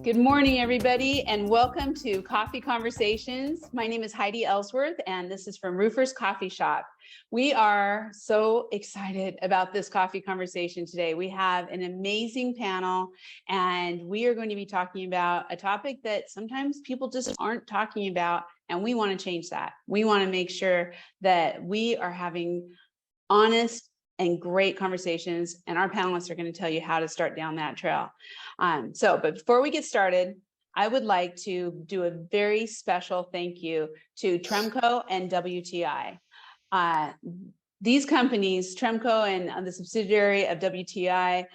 Good morning, everybody, and welcome to Coffee Conversations. My name is Heidi Ellsworth, and this is from Roofer's Coffee Shop. We are so excited about this coffee conversation today. We have an amazing panel, and we are going to be talking about a topic that sometimes people just aren't talking about, and we want to change that. We want to make sure that we are having honest and great conversations, and our panelists are going to tell you how to start down that trail. But before we get started, I would like to do a very special thank you to Tremco and WTI. These companies, Tremco and the subsidiary of WTI,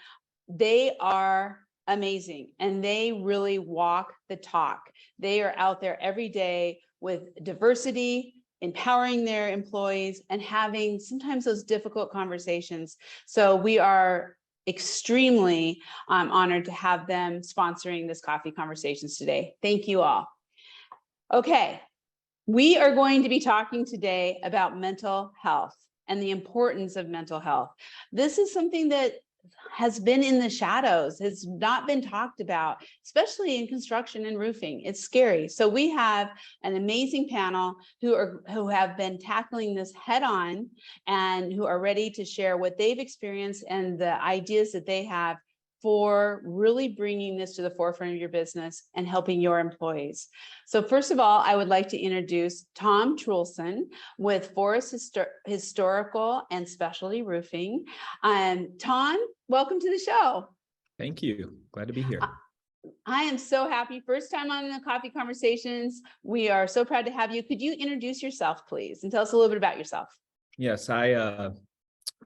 they are amazing, and they really walk the talk. They are out there every day with diversity, empowering their employees, and having sometimes those difficult conversations. So we are extremely honored to have them sponsoring this coffee conversations today. Thank you all. Okay, we are going to be talking today about mental health and the importance of mental health. This is something that has been in the shadows, has not been talked about, especially in construction and roofing. It's scary. So we have an amazing panel who have been tackling this head on and who are ready to share what they've experienced and the ideas that they have for really bringing this to the forefront of your business and helping your employees. So first of all, I would like to introduce Tom Trollsen with Forest Historical and Specialty Roofing. Tom, welcome to the show. Thank you. Glad to be here. I am so happy. First time on the Coffee Conversations. We are so proud to have you. Could you introduce yourself, please, and tell us a little bit about yourself? Yes,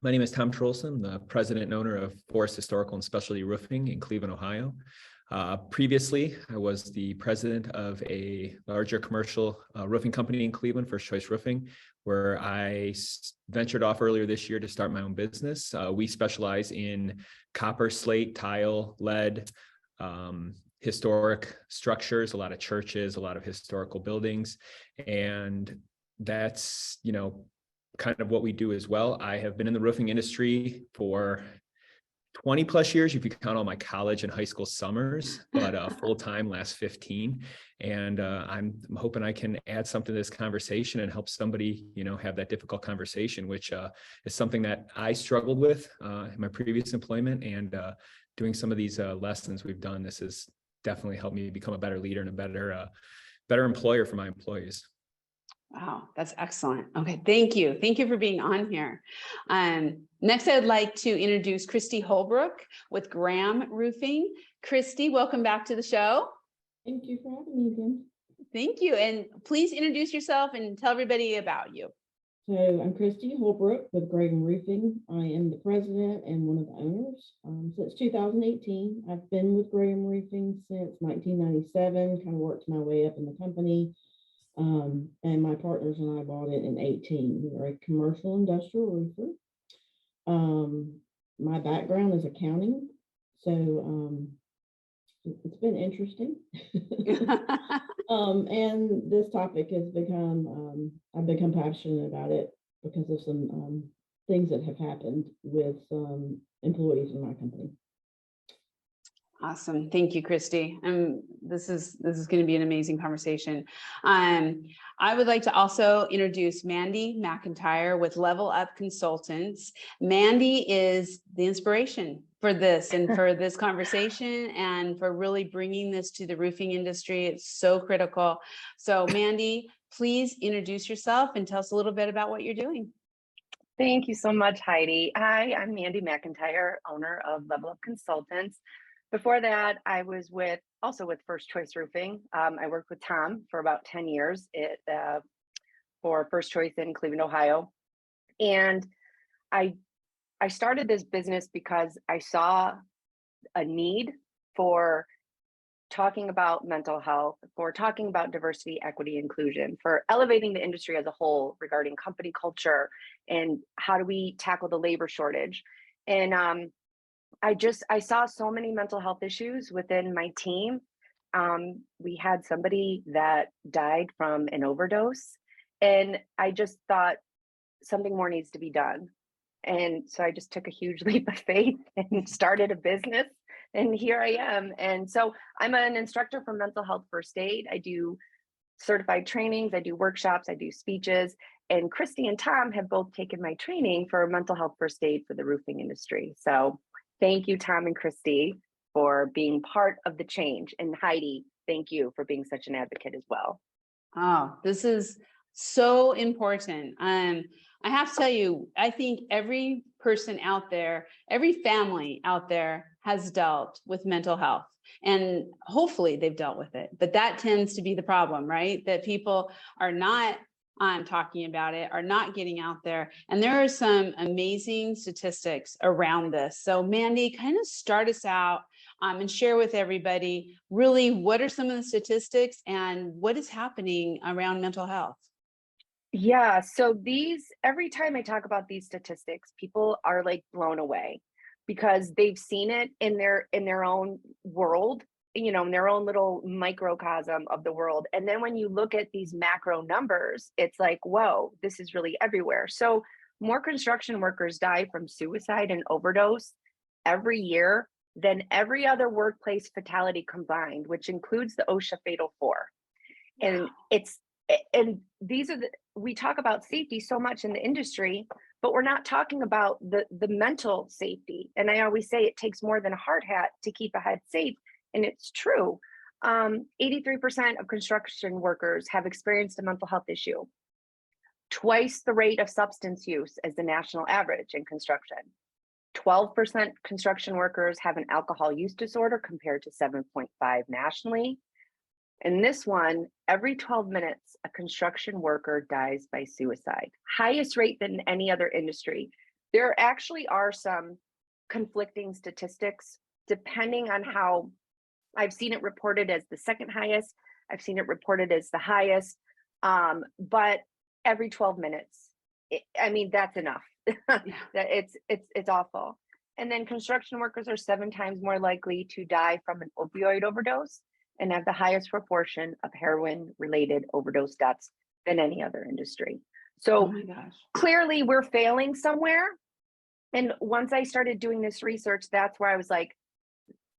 my name is Tom Trollsen, the president and owner of Forest Historical and Specialty Roofing in Cleveland, Ohio. Previously, I was the president of a larger commercial roofing company in Cleveland, First Choice Roofing, where I ventured off earlier this year to start my own business. We specialize in copper, slate, tile, lead, historic structures, a lot of churches, a lot of historical buildings. And that's, kind of what we do as well. I have been in the roofing industry for 20 plus years, if you count all my college and high school summers, but full-time last 15. And I'm hoping I can add something to this conversation and help somebody, have that difficult conversation, which is something that I struggled with in my previous employment. And doing some of these lessons we've done, this has definitely helped me become a better leader and a better employer for my employees. Wow, that's excellent. Okay, thank you. Thank you for being on here. Next, I'd like to introduce Christy Holbrook with Graham Roofing. Christy, welcome back to the show. Thank you for having me again. Thank you. And please introduce yourself and tell everybody about you. So I'm Christy Holbrook with Graham Roofing. I am the president and one of the owners. Since 2018, I've been with Graham Roofing since 1997, kind of worked my way up in the company. And my partners and I bought it in 18. We are a commercial industrial roofer. My background is accounting, so it's been interesting. And this topic has become, I've become passionate about it because of some things that have happened with some employees in my company. Awesome. Thank you, Christy. This is going to be an amazing conversation. I would like to also introduce Mandy McIntyre with Level Up Consultants. Mandy is the inspiration for this and for this conversation and for really bringing this to the roofing industry. It's so critical. So Mandy, please introduce yourself and tell us a little bit about what you're doing. Thank you so much, Heidi. Hi, I'm Mandy McIntyre, owner of Level Up Consultants. Before that, I was also with First Choice Roofing. I worked with Tom for about 10 years for First Choice in Cleveland, Ohio. And I started this business because I saw a need for talking about mental health, for talking about diversity, equity, inclusion, for elevating the industry as a whole regarding company culture and how do we tackle the labor shortage. And I saw so many mental health issues within my team. We had somebody that died from an overdose, and I just thought something more needs to be done. And so I just took a huge leap of faith and started a business and here I am. And so I'm an instructor for mental health first aid. I do certified trainings, I do workshops, I do speeches, and Christy and Tom have both taken my training for mental health first aid for the roofing industry. So thank you, Tom and Christy, for being part of the change. And Heidi, thank you for being such an advocate as well. Oh, this is so important. I have to tell you, I think every person out there, every family out there has dealt with mental health, and hopefully they've dealt with it. But that tends to be the problem, right? That people are not talking about it, are not getting out there. And there are some amazing statistics around this. So Mandy, kind of start us out and share with everybody, really, what are some of the statistics and what is happening around mental health? Yeah, so every time I talk about these statistics, people are like blown away because they've seen it in their own world, in their own little microcosm of the world. And then when you look at these macro numbers, it's like, whoa, this is really everywhere. So more construction workers die from suicide and overdose every year than every other workplace fatality combined, which includes the OSHA Fatal 4. And we talk about safety so much in the industry, but we're not talking about the mental safety. And I always say it takes more than a hard hat to keep a head safe. And it's true. 83% of construction workers have experienced a mental health issue, twice the rate of substance use as the national average in construction. 12% construction workers have an alcohol use disorder compared to 7.5 nationally. And this one, every 12 minutes, a construction worker dies by suicide, highest rate than any other industry. There actually are some conflicting statistics depending on how. I've seen it reported as the second highest. I've seen it reported as the highest, but every 12 minutes, that's enough. That it's awful. And then construction workers are 7 times more likely to die from an opioid overdose and have the highest proportion of heroin-related overdose deaths than any other industry. So Oh my gosh. Clearly we're failing somewhere. And once I started doing this research, that's where I was like,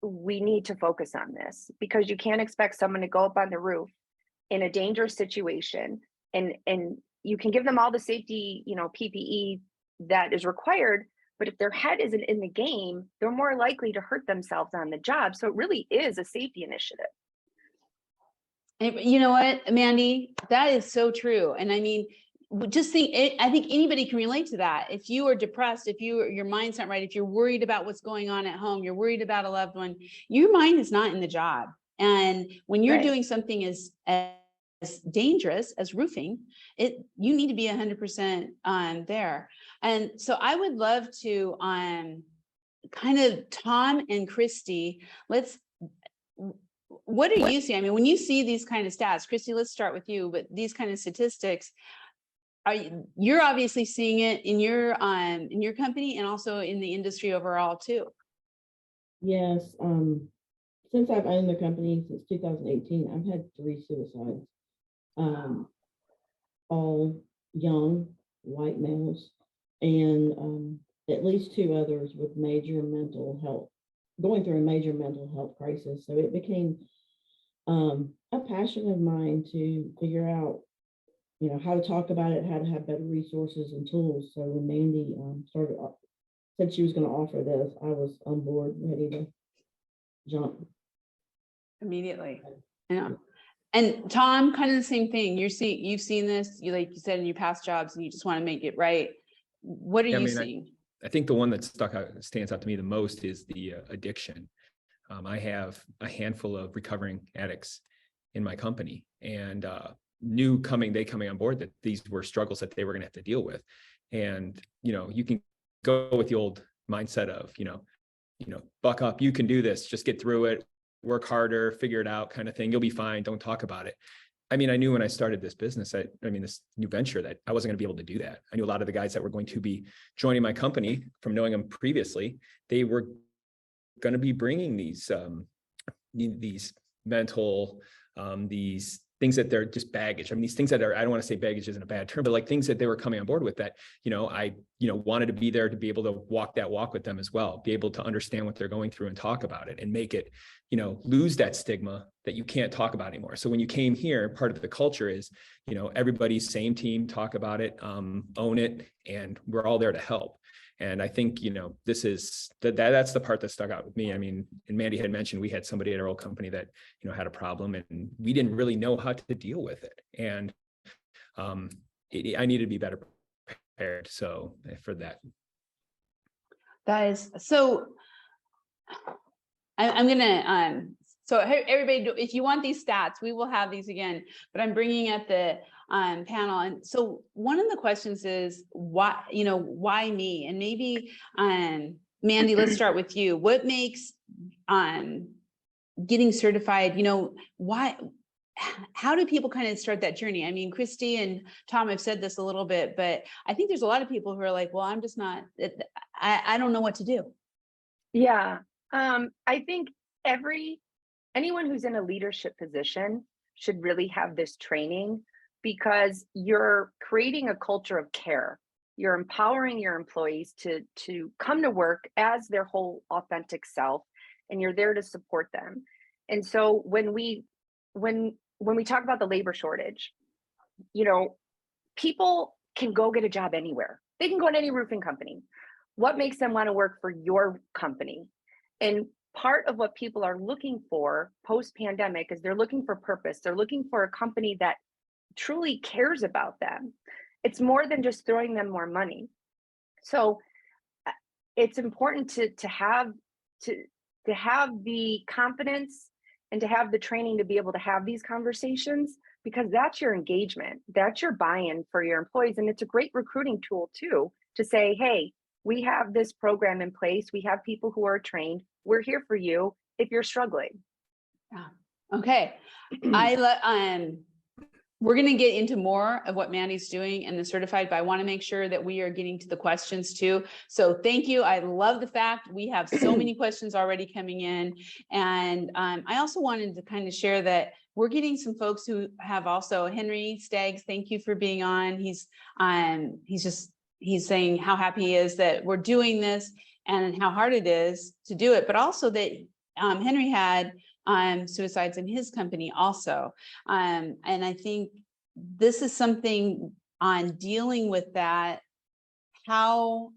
we need to focus on this, because you can't expect someone to go up on the roof in a dangerous situation and you can give them all the safety, PPE that is required, but if their head isn't in the game, they're more likely to hurt themselves on the job. So it really is a safety initiative. And you know what, Mandy, that is so true. And I mean, just think, I think anybody can relate to that. If you are depressed, if your mind's not right, if you're worried about what's going on at home, you're worried about a loved one, your mind is not in the job. And when you're doing something as dangerous as roofing, you need to be 100% there. And so I would love to kind of Tom and Christy, what are you seeing? I mean, when you see these kind of stats, Christy, let's start with you, but these kind of statistics, you're obviously seeing it in your company and also in the industry overall too. Yes. Since I've owned the company since 2018, I've had 3 suicides, all young white males, and at least 2 others with going through a major mental health crisis. So it became a passion of mine to figure out how to talk about it, how to have better resources and tools. So when Mandy said she was going to offer this, I was on board, ready to jump Immediately. Yeah. And Tom, kind of the same thing. You've seen this, like you said, in your past jobs, and you just want to make it right. What are you seeing? I think the one that stands out to me the most is the addiction. I have a handful of recovering addicts in my company, and they coming on board that these were struggles that they were going to have to deal with. And, you can go with the old mindset of, buck up, you can do this, just get through it, work harder, figure it out kind of thing. You'll be fine. Don't talk about it. I mean, I knew when I started this business, this new venture, that I wasn't going to be able to do that. I knew a lot of the guys that were going to be joining my company from knowing them previously, they were going to be bringing these mental, these things that they're just baggage. I mean, these things that are, I don't want to say baggage isn't a bad term, but like things that they were coming on board with that, I wanted to be there to be able to walk that walk with them as well, be able to understand what they're going through and talk about it and make it, lose that stigma that you can't talk about anymore. So when you came here, part of the culture is, everybody's same team, talk about it, own it, and we're all there to help. And I think, this is that's the part that stuck out with me. I mean, and Mandy had mentioned we had somebody at our old company that, had a problem and we didn't really know how to deal with it. And I needed to be better prepared. So for that. That is so. I'm gonna so everybody, if you want these stats, we will have these again. But I'm bringing up the panel, and so one of the questions is why me? And maybe Mandy, let's start with you. What makes getting certified? Why? How do people kind of start that journey? I mean, Christy and Tom have said this a little bit, but I think there's a lot of people who are like, well, I'm just not. I don't know what to do. Yeah, I think anyone who's in a leadership position should really have this training, because you're creating a culture of care. You're empowering your employees to come to work as their whole authentic self, and you're there to support them. And so when we talk about the labor shortage, people can go get a job anywhere. They can go to any roofing company. What makes them want to work for your company? And part of what people are looking for post-pandemic is they're looking for purpose. They're looking for a company that truly cares about them. It's more than just throwing them more money. So it's important to have the confidence and to have the training to be able to have these conversations, because that's your engagement, that's your buy-in for your employees. And it's a great recruiting tool too, to say, hey, we have this program in place. We have people who are trained. We're here for you if you're struggling. Yeah. Okay. We're going to get into more of what Mandy's doing and the certified, but I want to make sure that we are getting to the questions too. So thank you. I love the fact we have so many questions already coming in. And I also wanted to kind of share that we're getting some folks who have also, Henry Staggs, thank you for being on. He's saying how happy he is that we're doing this and how hard it is to do it, but also that Henry had suicides in his company also. And I think this is something on dealing with that, how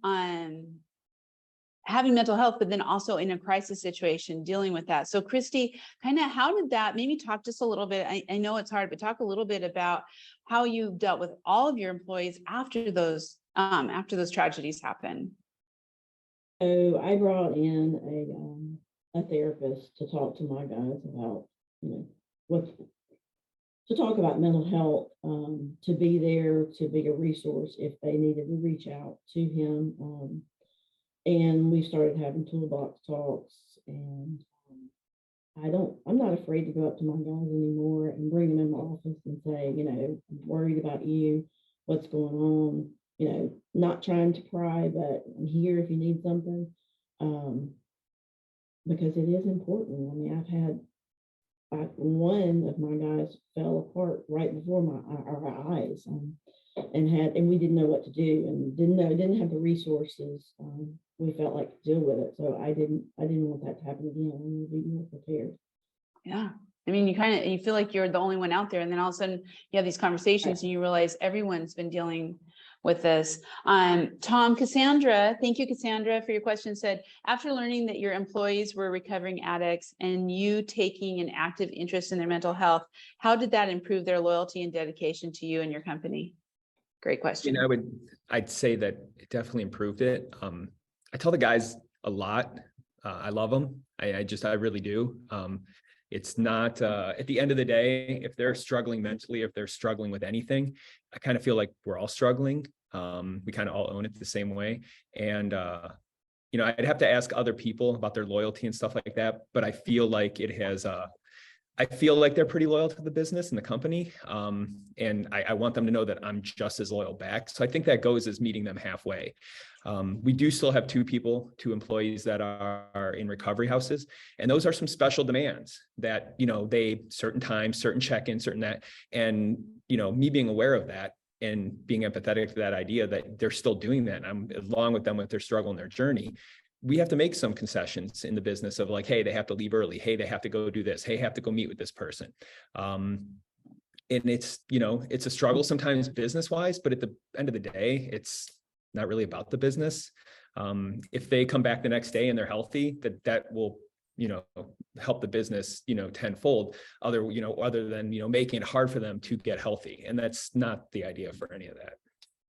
having mental health, but then also in a crisis situation, dealing with that. So Christy, kind of how did that, maybe talk just a little bit, I know it's hard, but talk a little bit about how you dealt with all of your employees after those tragedies happened. So I brought in a therapist to talk to my guys about, to talk about mental health, to be there, to be a resource if they needed to reach out to him. And we started having toolbox talks, and I'm not afraid to go up to my guys anymore and bring them in my office and say, I'm worried about you, what's going on, not trying to pry, but I'm here if you need something. Because it is important. I mean, I've had one of my guys fell apart right before our eyes, and we didn't know what to do, and didn't have the resources. We felt like to deal with it, so I didn't want that to happen again. I wanted to be more prepared. Yeah, I mean, you feel like you're the only one out there, and then all of a sudden you have these conversations, and you realize everyone's been dealing with this. Tom, Cassandra, thank you, Cassandra, for your question. Said, after learning that your employees were recovering addicts and you taking an active interest in their mental health, how did that improve their loyalty and dedication to you and your company? Great question. I'd say that it definitely improved it. I tell the guys a lot. I love them. I really do. It's not, at the end of the day, if they're struggling mentally, if they're struggling with anything, I kind of feel like we're all struggling. We kind of all own it the same way. And, I'd have to ask other people about their loyalty and stuff like that. But I feel like it has I feel like they're pretty loyal to the business and the company. And I want them to know that I'm just as loyal back. So I think that goes as meeting them halfway. We do still have two employees that are in recovery houses. And those are some special demands that, they certain times, certain check-ins, certain that, and, me being aware of that and being empathetic to that idea that they're still doing that. And I'm along with them with their struggle and their journey. We have to make some concessions in the business of like, hey, they have to leave early. Hey, they have to go do this. Hey, have to go meet with this person. And it's, it's a struggle sometimes business wise, but at the end of the day, it's not really about the business. If they come back the next day and they're healthy, that will, help the business, tenfold other than, making it hard for them to get healthy. And that's not the idea for any of that.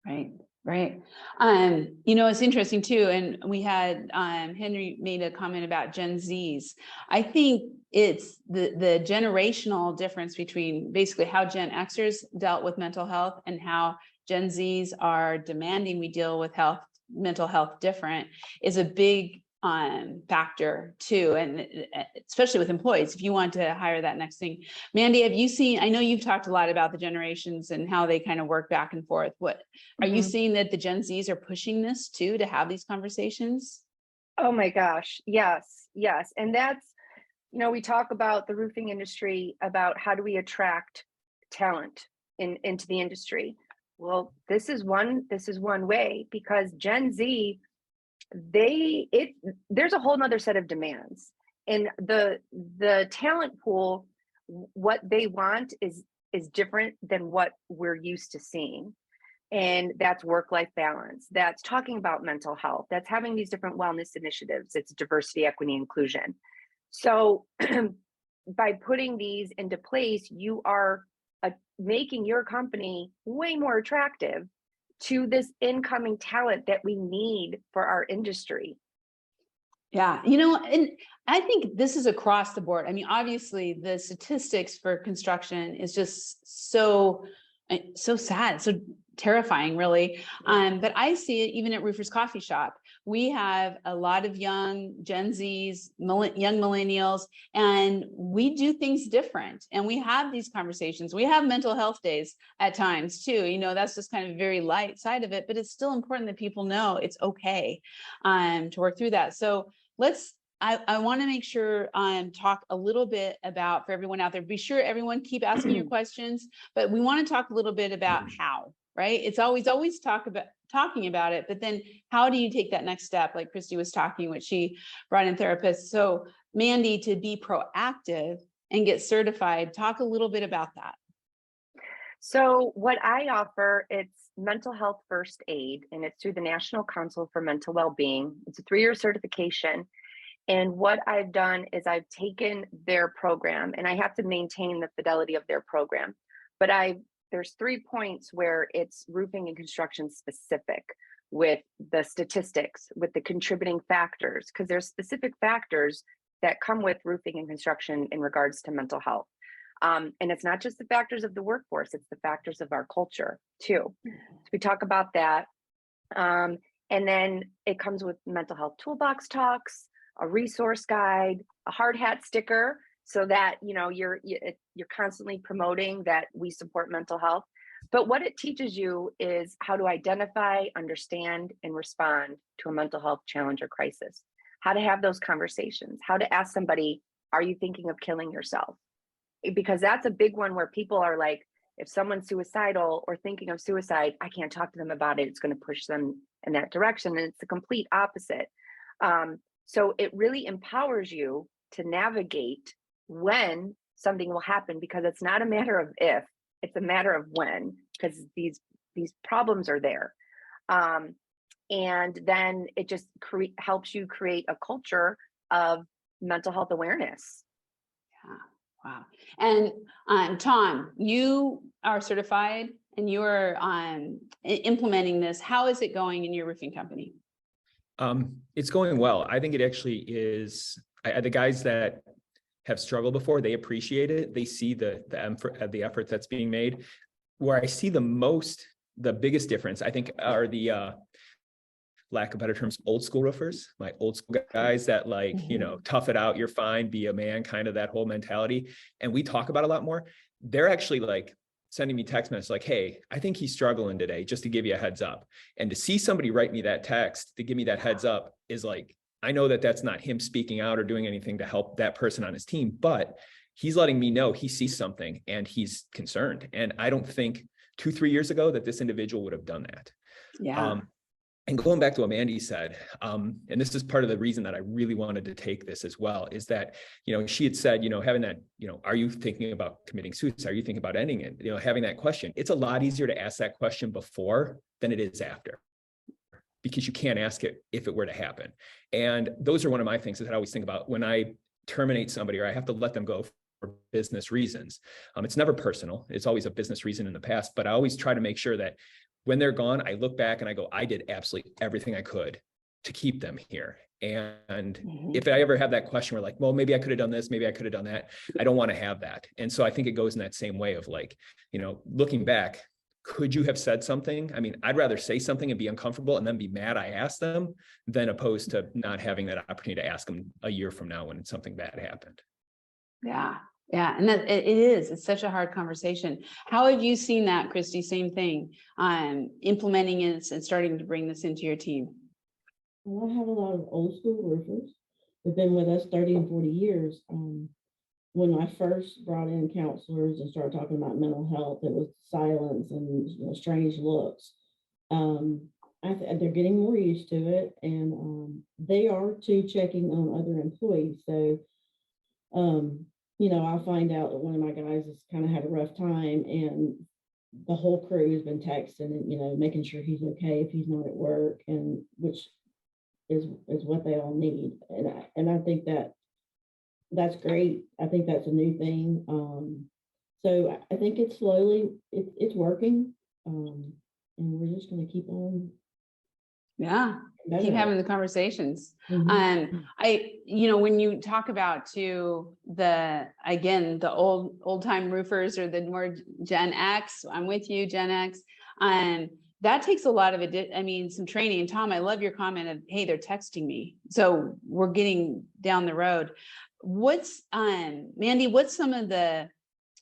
Right. Right. It's interesting too. And we had Henry made a comment about Gen Zs. I think it's the generational difference between basically how Gen Xers dealt with mental health and how Gen Zs are demanding we deal with mental health different is a big factor too, and especially with employees, if you want to hire that next thing. Mandy, have you seen, I know you've talked a lot about the generations and how they kind of work back and forth. What are you seeing that the Gen Zs are pushing this too, to have these conversations? Oh my gosh. Yes. And that's, we talk about the roofing industry, about how do we attract talent into the industry. Well, this is one way, because Gen Z, there's a whole nother set of demands, and the talent pool, what they want is different than what we're used to seeing. And that's work-life balance, that's talking about mental health, that's having these different wellness initiatives, it's diversity, equity, inclusion. So by putting these into place, you are making your company way more attractive to this incoming talent that we need for our industry. Yeah, and I think this is across the board. I mean, obviously the statistics for construction is just so sad, so terrifying, really. But I see it even at Roofers Coffee Shop. We have a lot of young Gen Zs, young millennials, and we do things different. And we have these conversations. We have mental health days at times too. That's just kind of very light side of it, but it's still important that people know it's okay to work through that. So I want to make sure talk a little bit about, for everyone out there, be sure everyone keep asking your questions, but we want to talk a little bit about how, right? It's always talking about it, but then how do you take that next step? Like Christy was talking, when she brought in therapists. So Mandy, to be proactive and get certified, talk a little bit about that. So what I offer, it's mental health first aid, and it's through the National Council for Mental Wellbeing. It's a 3-year certification. And what I've done is I've taken their program, and I have to maintain the fidelity of their program. But there's 3 points where it's roofing and construction specific, with the statistics, with the contributing factors, because there's specific factors that come with roofing and construction in regards to mental health. And it's not just the factors of the workforce, it's the factors of our culture too. So we talk about that. And then it comes with mental health toolbox talks, a resource guide, a hard hat sticker, so that you're constantly promoting that we support mental health. But what it teaches you is how to identify, understand, and respond to a mental health challenge or crisis. How to have those conversations, how to ask somebody, are you thinking of killing yourself? Because that's a big one, where people are like, if someone's suicidal or thinking of suicide, I can't talk to them about it. It's going to push them in that direction. And it's the complete opposite. So it really empowers you to navigate when something will happen, because it's not a matter of if, it's a matter of when, because these problems are there. And then it just helps you create a culture of mental health awareness. Yeah. Wow. And Tom, you are certified and you are implementing this. How is it going in your roofing company? It's going well. I think it actually is. The guys that have struggled before, they appreciate it. They see the effort that's being made. Where I see the biggest difference, I think, are the lack of better terms, old school roofers, my old school guys that like, tough it out, you're fine, be a man, kind of that whole mentality. And we talk about a lot more. They're actually like sending me text messages like, hey, I think he's struggling today, just to give you a heads up. And to see somebody write me that text to give me that heads up is like, I know that that's not him speaking out or doing anything to help that person on his team, but he's letting me know he sees something and he's concerned. And I don't think 2-3 years ago that this individual would have done that. Yeah. And going back to what Mandy said, and this is part of the reason that I really wanted to take this as well, is that, she had said, having that, are you thinking about committing suicide? Are you thinking about ending it? Having that question, it's a lot easier to ask that question before than it is after, because you can't ask it if it were to happen. And those are one of my things that I always think about when I terminate somebody or I have to let them go for business reasons. It's never personal. It's always a business reason in the past, but I always try to make sure that when they're gone, I look back and I go, I did absolutely everything I could to keep them here. And if I ever have that question where like, well, maybe I could have done this, maybe I could have done that, I don't want to have that. And so I think it goes in that same way of like, looking back, could you have said something? I mean, I'd rather say something and be uncomfortable and then be mad I asked them than opposed to not having that opportunity to ask them a year from now when something bad happened. Yeah. Yeah. And that it's such a hard conversation. How have you seen that, Christy? Same thing, implementing it and starting to bring this into your team? Well, I have a lot of old school roofers who've been with us 30 and 40 years. When I first brought in counselors and started talking about mental health, it was silence and strange looks. They're getting more used to it, and they are too checking on other employees. So, I'll find out that one of my guys has kind of had a rough time, and the whole crew has been texting and making sure he's okay if he's not at work, and which is what they all need. And I think that's great. I think that's a new thing. So I think it's slowly it's working, and we're just going to keep on. Yeah, keep having the conversations. Mhm. When you talk about the old time roofers or the more Gen X, I'm with you, Gen X. That takes a lot of some training. And Tom, I love your comment of, hey, they're texting me. So we're getting down the road. Mandy, what's some of the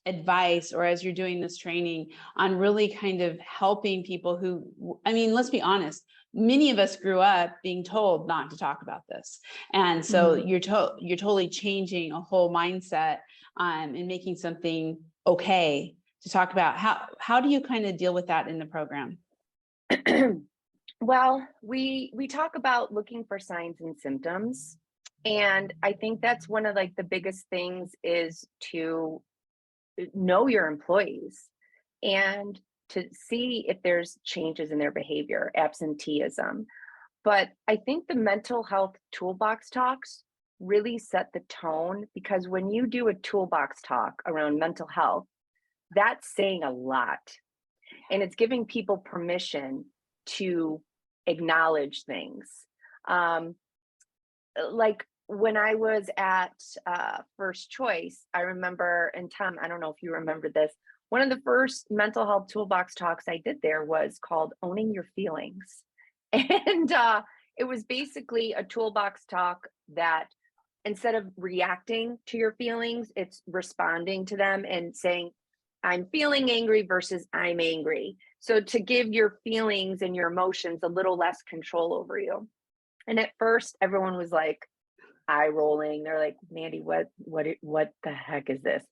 advice, or as you're doing this training, on really kind of helping people who, let's be honest, many of us grew up being told not to talk about this. And so you're totally changing a whole mindset and making something okay to talk about. How do you kind of deal with that in the program? Well, we talk about looking for signs and symptoms. And I think that's one of like the biggest things is to know your employees and to see if there's changes in their behavior, absenteeism. But I think the mental health toolbox talks really set the tone, because when you do a toolbox talk around mental health, that's saying a lot. And it's giving people permission to acknowledge things. Like when I was at First Choice, I remember, and Tom, I don't know if you remember this, one of the first mental health toolbox talks I did there was called Owning Your Feelings. And it was basically a toolbox talk that instead of reacting to your feelings, it's responding to them and saying, I'm feeling angry versus I'm angry. So to give your feelings and your emotions a little less control over you. And at first, everyone was like eye rolling. They're like, Mandy, what the heck is this?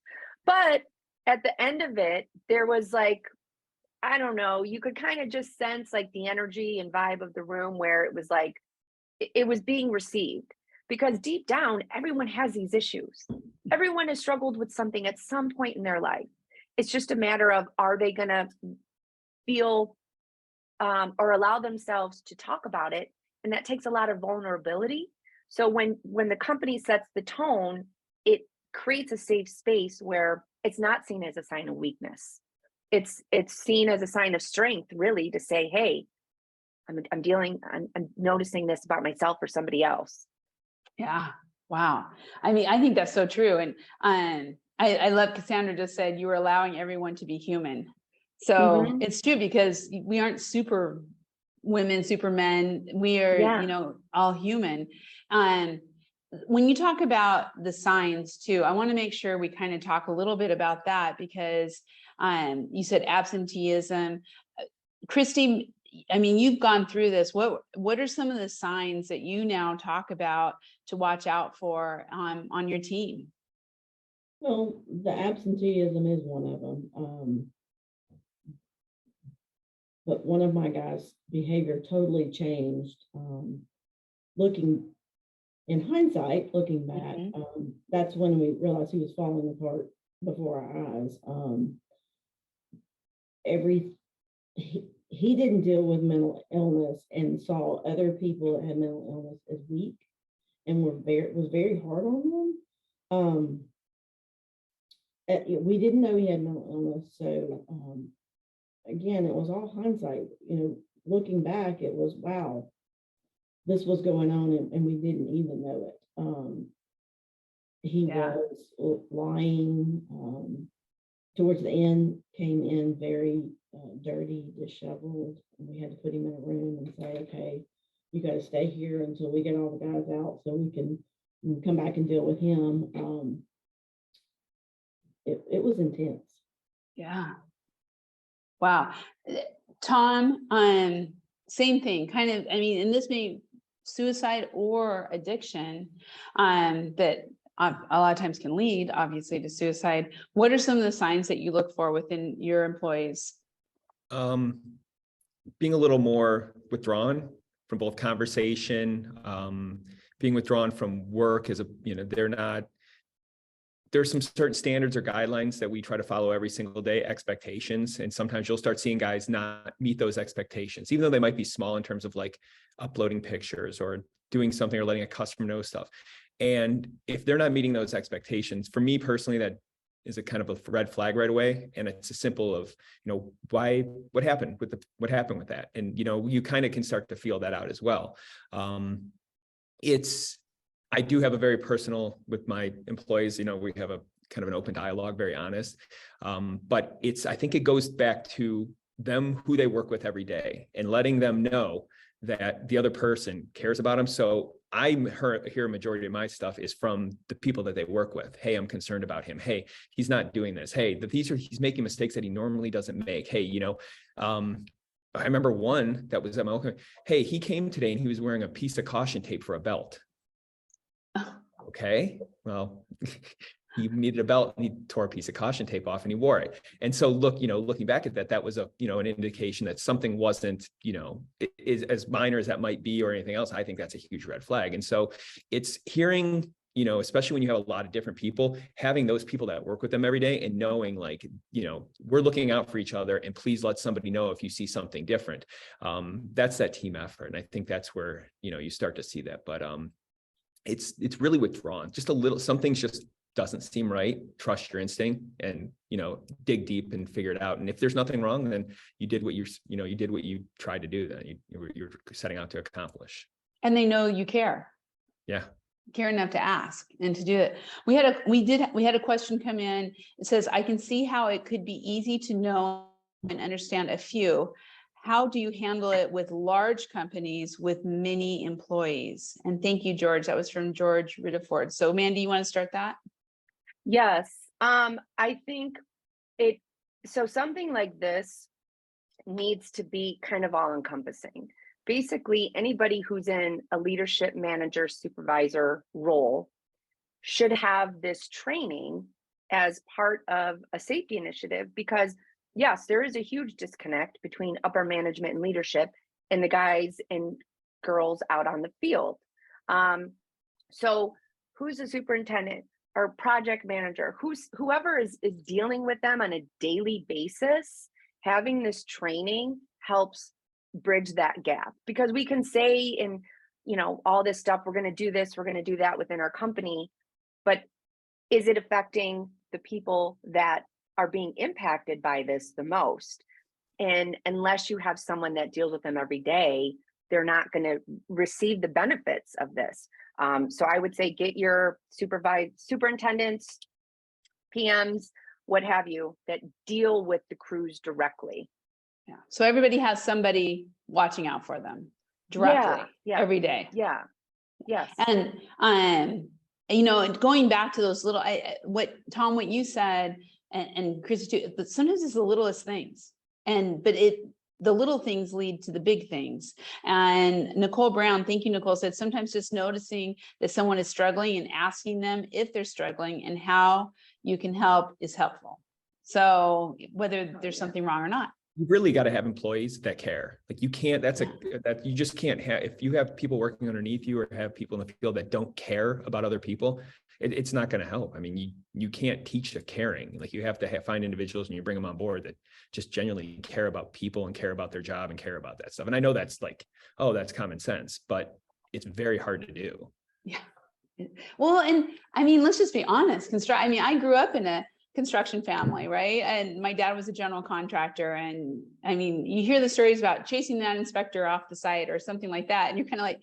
But at the end of it, there was like, I don't know, you could kind of just sense like the energy and vibe of the room where it was like, it was being received, because deep down, everyone has these issues. Everyone has struggled with something at some point in their life. It's just a matter of, are they going to feel or allow themselves to talk about it? And that takes a lot of vulnerability. So when the company sets the tone, it creates a safe space where it's not seen as a sign of weakness. It's seen as a sign of strength, really, to say, hey, I'm noticing this about myself or somebody else. Yeah. Wow. I think that's so true. And I love Cassandra just said you were allowing everyone to be human. So it's true, because we aren't super women, supermen. We are, Yeah. you know, all human. When you talk about the signs too, I want to make sure we kind of talk a little bit about that, because you said absenteeism. Christy, I mean, you've gone through this. What are some of the signs that you now talk about to watch out for on your team? Well, the absenteeism is one of them. But one of my guys' behavior totally changed. Looking in hindsight, looking back, that's when we realized he was falling apart before our eyes. He didn't deal with mental illness and saw other people that had mental illness as weak, and was very hard on them. We didn't know he had mental illness, so again, it was all hindsight. You know, looking back, it was, wow, this was going on, and we didn't even know it. He was lying. Towards the end, came in very dirty, disheveled, and we had to put him in a room and say, okay, you got to stay here until we get all the guys out so we can come back and deal with him. It was intense. Yeah. Wow. Tom, same thing, kind of, I mean, and this may suicide or addiction, that a lot of times can lead obviously to suicide. What are some of the signs that you look for within your employees? Being a little more withdrawn from both conversation, being withdrawn from work as there's some certain standards or guidelines that we try to follow every single day, expectations. And sometimes you'll start seeing guys not meet those expectations, even though they might be small in terms of like uploading pictures or doing something or letting a customer know stuff. And if they're not meeting those expectations, for me personally, that is a kind of a red flag right away. And it's a simple of, what happened with that? And, you kind of can start to feel that out as well. I do have a very personal with my employees, we have a kind of an open dialogue, very honest. But I think it goes back to them, who they work with every day, and letting them know that the other person cares about them. So I hear a majority of my stuff is from the people that they work with. Hey, I'm concerned about him. Hey, he's not doing this. Hey, he's making mistakes that he normally doesn't make. Hey, I remember one that was at my own. Hey, he came today and he was wearing a piece of caution tape for a belt. Okay, well, he needed a belt and he tore a piece of caution tape off and he wore it. And so looking back at that was an indication that something wasn't, is as minor as that might be or anything else. I think that's a huge red flag. And so it's hearing, especially when you have a lot of different people, having those people that work with them every day and knowing we're looking out for each other, and please let somebody know if you see something different. That's that team effort. And I think that's where, you start to see that, but it's really withdrawn. Just a little, some things just doesn't seem right. Trust your instinct and, dig deep and figure it out. And if there's nothing wrong, then you did what you did what you tried to do, then you're setting out to accomplish. And they know you care. Yeah. Care enough to ask and to do it. We had a question come in. It says, I can see how it could be easy to know and understand a few. How do you handle it with large companies with many employees? And thank you, George. That was from George Ridaford. So Mandy, you want to start that? Yes. I think something like this needs to be kind of all encompassing. Basically, anybody who's in a leadership, manager, supervisor role should have this training as part of a safety initiative, because yes, there is a huge disconnect between upper management and leadership and the guys and girls out on the field. So who's the superintendent or project manager, whoever is dealing with them on a daily basis, having this training helps bridge that gap. Because we can say in, all this stuff, we're going to do this, we're going to do that within our company, but is it affecting the people that are being impacted by this the most? And unless you have someone that deals with them every day, they're not going to receive the benefits of this. So I would say get your superintendents, PMs, what have you, that deal with the crews directly. Yeah. So everybody has somebody watching out for them directly every day. Yeah. Yes. And, you know, and going back to those little, what you said, and Christy too, but sometimes it's the littlest things, but the little things lead to the big things. And Nicole Brown, thank you, Nicole, said sometimes just noticing that someone is struggling and asking them if they're struggling and how you can help is helpful. So whether there's something wrong or not. You really got to have employees that care. Like you can't, you just can't have, if you have people working underneath you or have people in the field that don't care about other people, it's not going to help. I mean, you can't teach the caring. Like you have to find individuals and you bring them on board that just genuinely care about people and care about their job and care about that stuff. And I know that's like, oh, that's common sense, but it's very hard to do. Yeah. Well, and I mean, let's just be honest. I grew up in a construction family, right? And my dad was a general contractor. And I mean, you hear the stories about chasing that inspector off the site or something like that. And you're kind of like,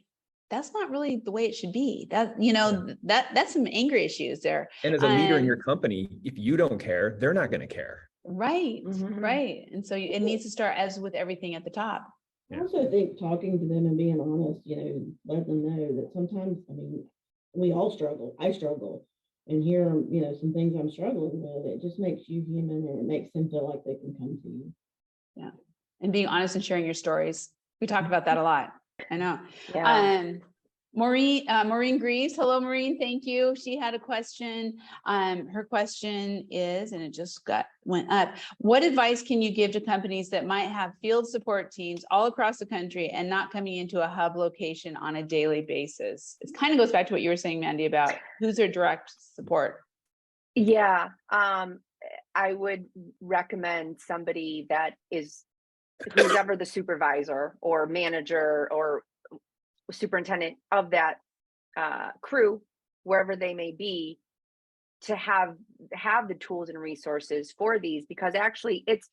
that's not really the way it should be. That, you know, that's some anger issues there. And as a leader in your company, if you don't care, they're not going to care. Right. Right. And so it needs to start as with everything at the top. I also think talking to them and being honest, you know, let them know that sometimes, I mean, we all struggle. I struggle. And here, you know, some things I'm struggling with, it just makes you human and it makes them feel like they can come to you. Yeah. And being honest and sharing your stories. We talk about that a lot. I know. Yeah. Maureen Greaves. Hello, Maureen. Thank you. She had a question. Her question is, and it just went up. What advice can you give to companies that might have field support teams all across the country and not coming into a hub location on a daily basis? It kind of goes back to what you were saying, Mandy, about who's their direct support. Yeah. I would recommend somebody that is who's ever the supervisor or manager or superintendent of that crew, wherever they may be, to have the tools and resources for these, because actually it's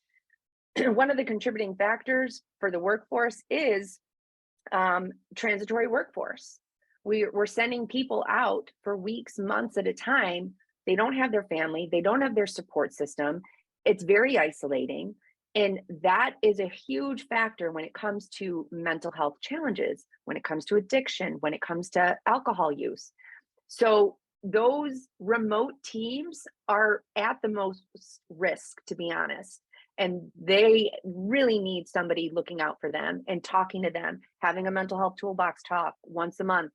one of the contributing factors for the workforce is transitory workforce. We're sending people out for weeks, months at a time. They don't have their family, they don't have their support system. It's very isolating. And that is a huge factor when it comes to mental health challenges, when it comes to addiction, when it comes to alcohol use. So those remote teams are at the most risk, to be honest. And they really need somebody looking out for them and talking to them, having a mental health toolbox talk once a month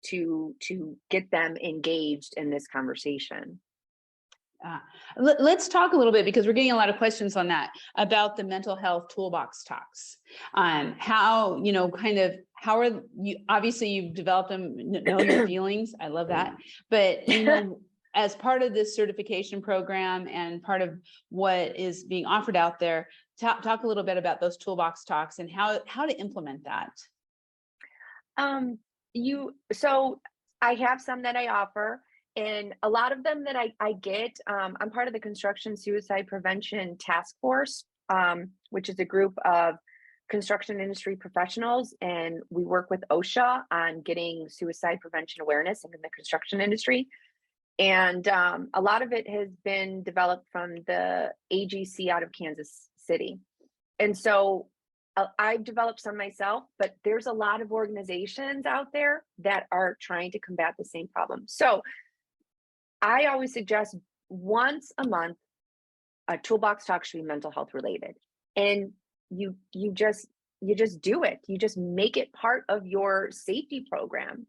to get them engaged in this conversation. Let's talk a little bit, because we're getting a lot of questions on that, about the mental health toolbox talks. How, you know, how are you, obviously you've developed them, know your feelings. I love that. But, you know, as part of this certification program and part of what is being offered out there, talk a little bit about those toolbox talks and how to implement that. So I have some that I offer. And a lot of them that I get, I'm part of the Construction Suicide Prevention Task Force, which is a group of construction industry professionals. And we work with OSHA on getting suicide prevention awareness in the construction industry. And a lot of it has been developed from the AGC out of Kansas City. And so I've developed some myself, but there's a lot of organizations out there that are trying to combat the same problem. So I always suggest once a month, a toolbox talk should be mental health related. And you just do it. You just make it part of your safety program,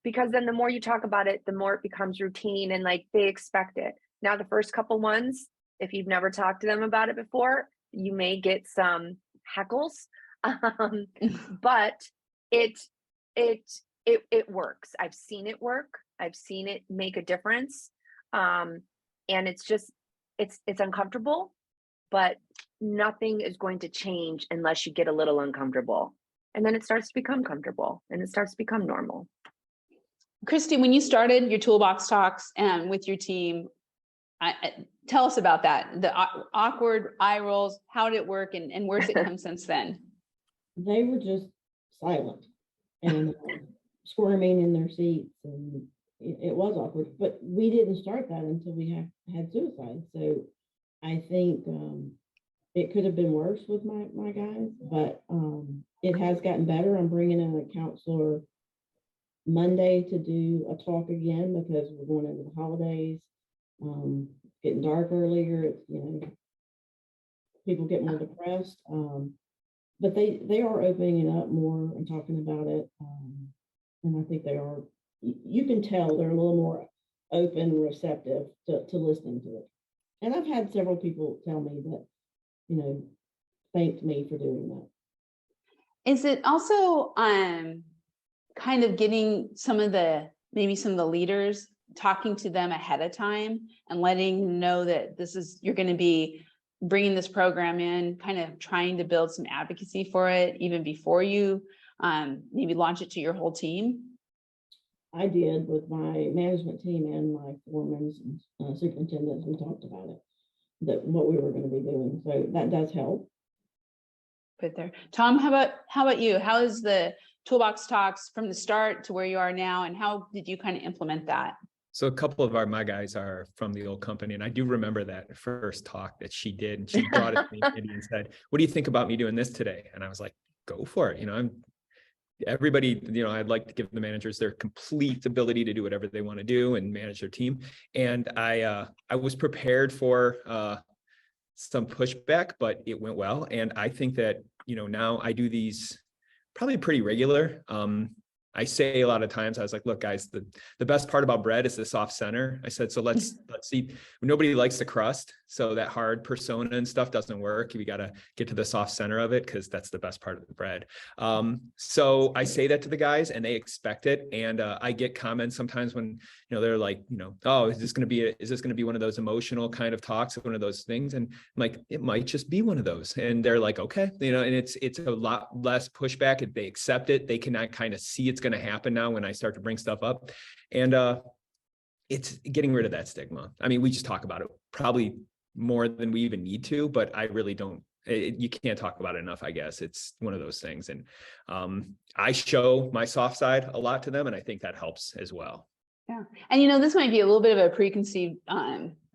because then the more you talk about it, the more it becomes routine and like they expect it. Now, the first couple ones, if you've never talked to them about it before, you may get some heckles, but it works. I've seen it work. I've seen it make a difference. And it's uncomfortable, but nothing is going to change unless you get a little uncomfortable. And then it starts to become comfortable and it starts to become normal. Christy, when you started your toolbox talks and with your team, tell us about that. The awkward eye rolls, how did it work, and where's it come since then? They were just silent and squirming in their seats, and it was awkward, but we didn't start that until we had suicide. So I think it could have been worse with my guys, but it has gotten better. I'm bringing in a counselor Monday to do a talk again because we're going into the holidays. Getting dark earlier, it's, you know, people get more depressed. But they are opening it up more and talking about it. And I think they are, you can tell they're a little more open and receptive to listening to it. And I've had several people tell me that, you know, thanked me for doing that. Is it also kind of getting maybe some of the leaders, talking to them ahead of time and letting them know that you're going to be bringing this program in, kind of trying to build some advocacy for it even before you maybe launch it to your whole team? I did with my management team and my foremen and superintendents. We talked about it, that what we were going to be doing. So that does help. Put there. Tom, how about you? How is the Toolbox Talks from the start to where you are now, and how did you kind of implement that? So a couple of my guys are from the old company, and I do remember that first talk that she did, and she brought it to me and said, "What do you think about me doing this today?" And I was like, "Go for it." You know, everybody, you know, I'd like to give the managers their complete ability to do whatever they want to do and manage their team. And I was prepared for some pushback, but it went well. And I think that, you know, now I do these probably pretty regular. I say a lot of times, I was like, look, guys, the best part about bread is the soft center. I said, so let's see. Nobody likes the crust. So that hard persona and stuff doesn't work. We got to get to the soft center of it because that's the best part of the bread. So I say that to the guys and they expect it. And I get comments sometimes when, you know, they're like, you know, oh, is this going to be one of those emotional kind of talks, one of those things? And I'm like, it might just be one of those. And they're like, okay, you know, and it's a lot less pushback. If they accept it, they can kind of see it's going to happen now when I start to bring stuff up. And it's getting rid of that stigma. I mean, we just talk about it probably more than we even need to, but I really don't. You can't talk about it enough, I guess. It's one of those things. And I show my soft side a lot to them, and I think that helps as well. Yeah. And, you know, this might be a little bit of a preconceived,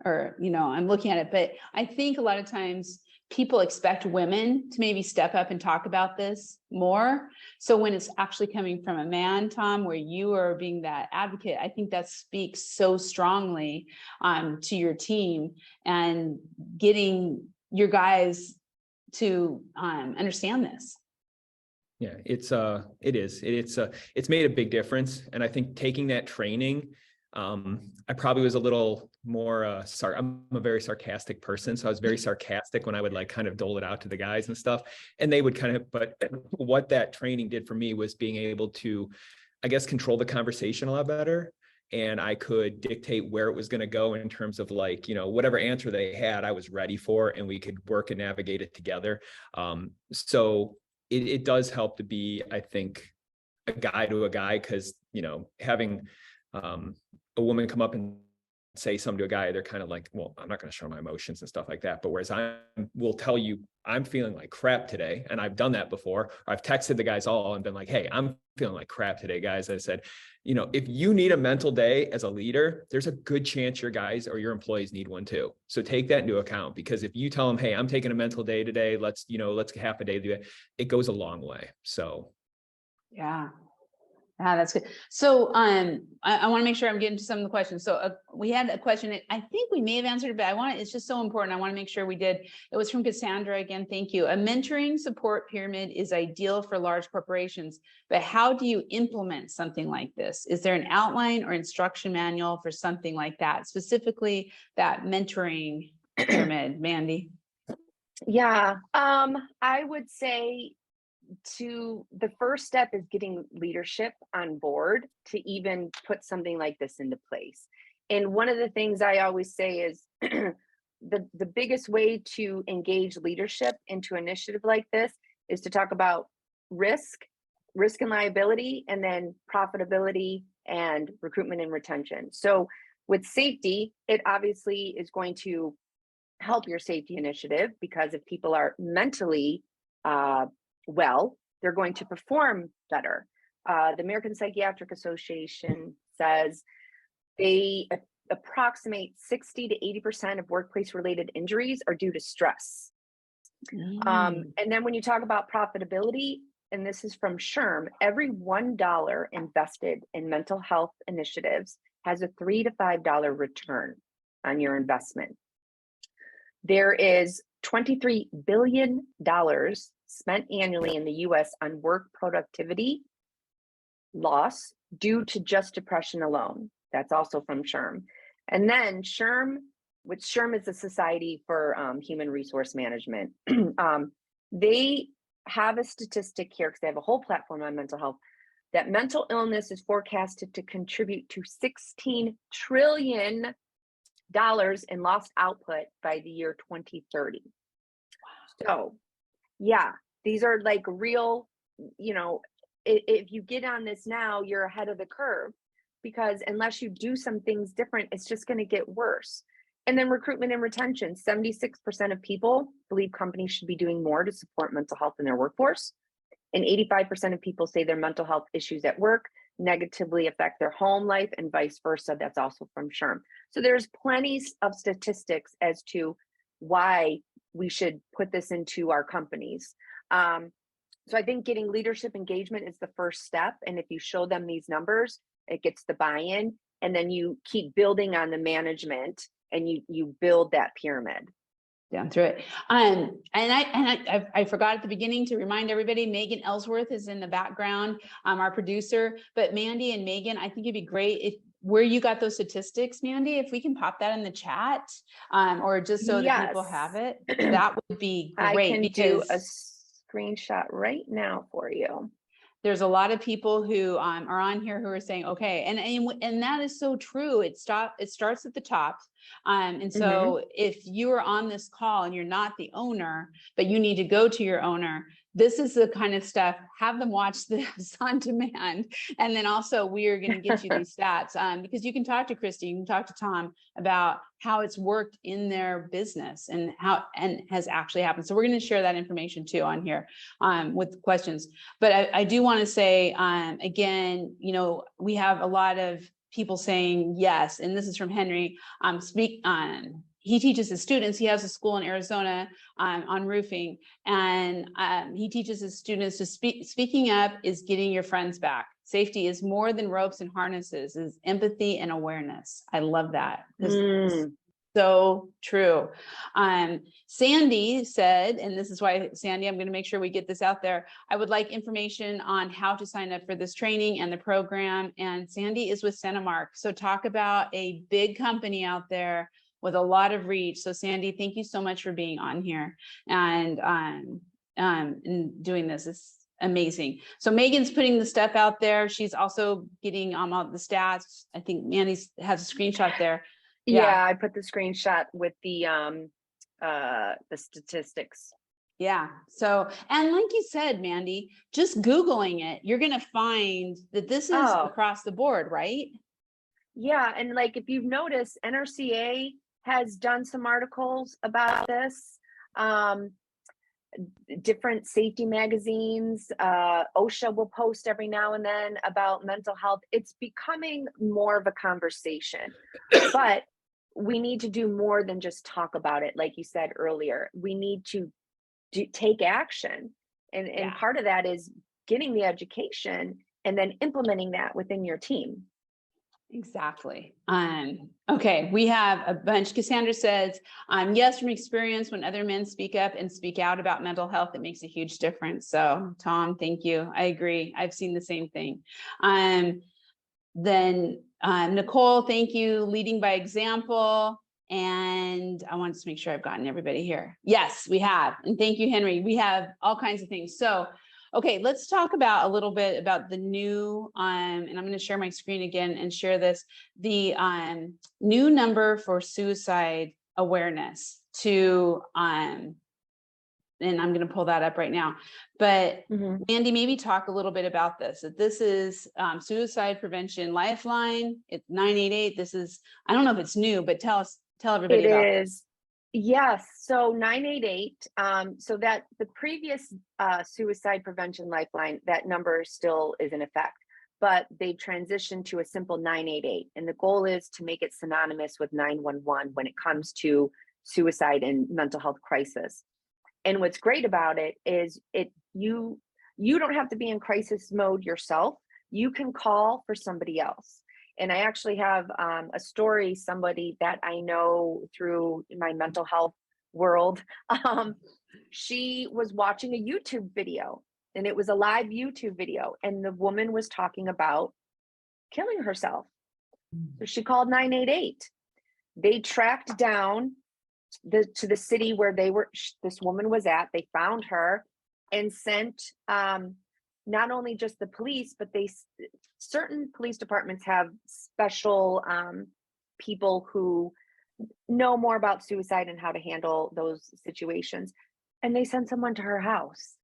or, you know, I'm looking at it, but I think a lot of times people expect women to maybe step up and talk about this more. So when it's actually coming from a man, Tom, where you are being that advocate, I think that speaks so strongly to your team and getting your guys to understand this. Yeah, it's made a big difference. And I think taking that training, I probably was a little more, I'm a very sarcastic person. So I was very sarcastic when I would like kind of dole it out to the guys and stuff. And they would kind of, but what that training did for me was being able to, I guess, control the conversation a lot better. And I could dictate where it was going to go in terms of like, you know, whatever answer they had, I was ready for, and we could work and navigate it together. So it does help to be, I think, a guy to a guy, because, you know, having a woman come up and say something to a guy, they're kind of like, well, I'm not going to show my emotions and stuff like that. But whereas I will tell you, I'm feeling like crap today. And I've done that before. I've texted the guys all and been like, hey, I'm feeling like crap today, guys. I said, you know, if you need a mental day as a leader, there's a good chance your guys or your employees need one too. So take that into account, because if you tell them, hey, I'm taking a mental day today, let's half a day do it, it goes a long way. So. Yeah. Ah, that's good. So I want to make sure I'm getting to some of the questions. So we had a question that I think we may have answered, but it's just so important. I want to make sure we did. It was from Cassandra again. Thank you. A mentoring support pyramid is ideal for large corporations, but how do you implement something like this? Is there an outline or instruction manual for something like that? Specifically that mentoring pyramid, Mandy? Yeah, I would say the first step is getting leadership on board to even put something like this into place. And one of the things I always say is the biggest way to engage leadership into an initiative like this is to talk about risk and liability, and then profitability and recruitment and retention. So with safety, it obviously is going to help your safety initiative, because if people are mentally well, they're going to perform better. The American Psychiatric Association says they approximate 60 to 80% of workplace related injuries are due to stress. Mm. And then when you talk about profitability, and this is from SHRM, every $1 invested in mental health initiatives has a $3 to $5 return on your investment. There is $23 billion spent annually in the US on work productivity loss due to just depression alone. That's also from SHRM. And then SHRM, which SHRM is the Society for Human Resource Management, they have a statistic here because they have a whole platform on mental health that mental illness is forecasted to contribute to $16 trillion in lost output by the year 2030. So yeah, these are like real, you know, if you get on this now, you're ahead of the curve, because unless you do some things different, it's just going to get worse. And then recruitment and retention, 76% of people believe companies should be doing more to support mental health in their workforce. And 85% of people say their mental health issues at work negatively affect their home life and vice versa. That's also from SHRM. So there's plenty of statistics as to why we should put this into our companies. So I think getting leadership engagement is the first step. And if you show them these numbers, it gets the buy-in, and then you keep building on the management and you build that pyramid. Down through it. And I forgot at the beginning to remind everybody, Megan Ellsworth is in the background, our producer. But Mandy and Megan, I think it'd be great if where you got those statistics, Mandy, if we can pop that in the chat, or just so that people have it, that would be great. I can do a screenshot right now for you. There's a lot of people who are on here who are saying, okay, and that is so true. It starts at the top. And so if you are on this call and you're not the owner, but you need to go to your owner, this is the kind of stuff, have them watch this on demand. And then also we are going to get you these stats because you can talk to Christy, you can talk to Tom about how it's worked in their business and how and has actually happened. So we're going to share that information too on here with questions. But I do want to say, again, you know, we have a lot of people saying yes, and this is from Henry. He teaches his students. He has a school in Arizona on roofing, and he teaches his students to speaking up is getting your friends back. Safety is more than ropes and harnesses, is empathy and awareness. I love that. So true. Sandy said, and this is why, Sandy, I'm going to make sure we get this out there. I would like information on how to sign up for this training and the program. And Sandy is with Centimark. So talk about a big company out there with a lot of reach. So Sandy, thank you so much for being on here and doing this. It's amazing. So Megan's putting the stuff out there. She's also getting all the stats. I think Mandy has a screenshot there. Yeah, I put the screenshot with the statistics. Yeah. So, and like you said, Mandy, just Googling it, you're going to find that this is across the board, right? Yeah. And like, if you've noticed, NRCA has done some articles about this. Different safety magazines, OSHA will post every now and then about mental health. It's becoming more of a conversation, but we need to do more than just talk about it. Like you said earlier, we need to take action. And part of that is getting the education and then implementing that within your team. Exactly. Okay, we have a bunch. Cassandra says, yes, from experience, when other men speak up and speak out about mental health, it makes a huge difference. So Tom, thank you. I agree. I've seen the same thing. Then Nicole, thank you. Leading by example. And I want to make sure I've gotten everybody here. Yes, we have. And thank you, Henry. We have all kinds of things. So okay, let's talk about a little bit about the new, and I'm going to share my screen again and share this, the new number for suicide awareness to, and I'm going to pull that up right now. But Mandy, maybe talk a little bit about this. That this is Suicide Prevention Lifeline. It's 988. This is, I don't know if it's new, but tell everybody about it. It is. Yes, so 988, so that the previous Suicide Prevention Lifeline, that number still is in effect, but they transitioned to a simple 988. And the goal is to make it synonymous with 911 when it comes to suicide and mental health crisis. And what's great about it is you don't have to be in crisis mode yourself. You can call for somebody else. And I actually have a story, somebody that I know through my mental health world. She was watching a YouTube video, and it was a live YouTube video, and the woman was talking about killing herself. So she called 988. They tracked down to the city where this woman was at. They found her and sent not only just the police, but certain police departments have special people who know more about suicide and how to handle those situations. And they sent someone to her house.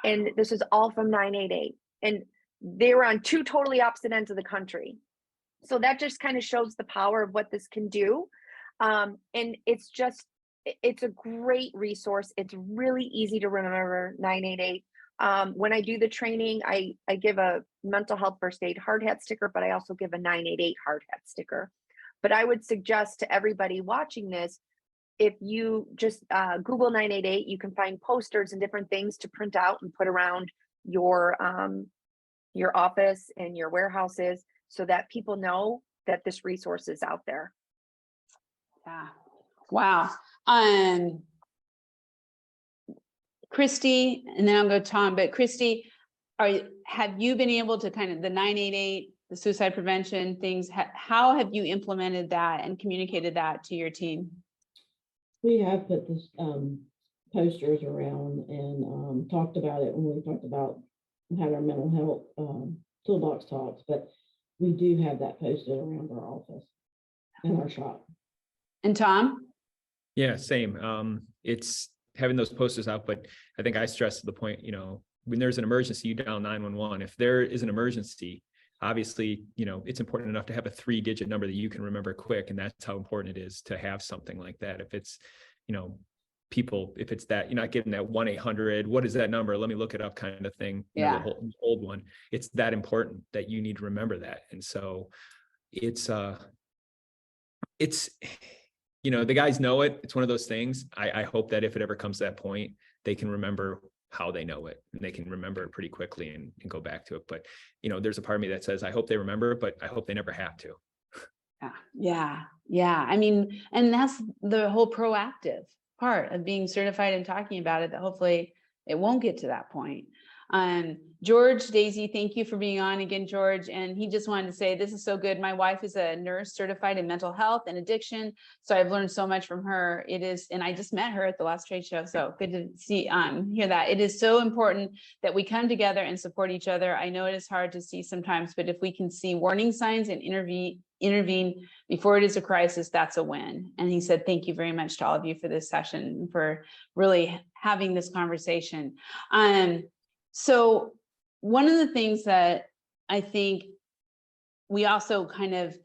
And this is all from 988. And they were on two totally opposite ends of the country. So that just kind of shows the power of what this can do. And it's a great resource. It's really easy to remember 988. When I do the training, I give a mental health first aid hard hat sticker, but I also give a 988 hard hat sticker. But I would suggest to everybody watching this, if you just Google 988, you can find posters and different things to print out and put around your office and your warehouses so that people know that this resource is out there. Yeah. Wow. Christy, and then I'll go Tom, but Christy, have you been able to kind of the 988, the suicide prevention things, how have you implemented that and communicated that to your team? We have put this posters around and talked about it when we talked about had our mental health toolbox talks, but we do have that posted around our office and our shop. And Tom? Yeah, same. It's having those posters out, but I think I stressed to the point, when there's an emergency, you dial 911. If there is an emergency, obviously, it's important enough to have a 3-digit number that you can remember quick. And that's how important it is to have something like that. If it's, if it's that, you're not getting that 1-800, what is that number? Let me look it up kind of thing. Yeah. The old one. It's that important that you need to remember that. And so it's the guys know it. It's one of those things. I hope that if it ever comes to that point, they can remember how they know it and they can remember it pretty quickly and go back to it. But, there's a part of me that says, I hope they remember, but I hope they never have to. Yeah. I mean, and that's the whole proactive part of being certified and talking about it, that hopefully it won't get to that point. George, Daisy, thank you for being on again, George. And he just wanted to say, this is so good. My wife is a nurse certified in mental health and addiction. So I've learned so much from her. And I just met her at the last trade show. So good to hear that. It is so important that we come together and support each other. I know it is hard to see sometimes, but if we can see warning signs and intervene before it is a crisis, that's a win. And he said, thank you very much to all of you for this session, for really having this conversation. So one of the things that I think we also kind of,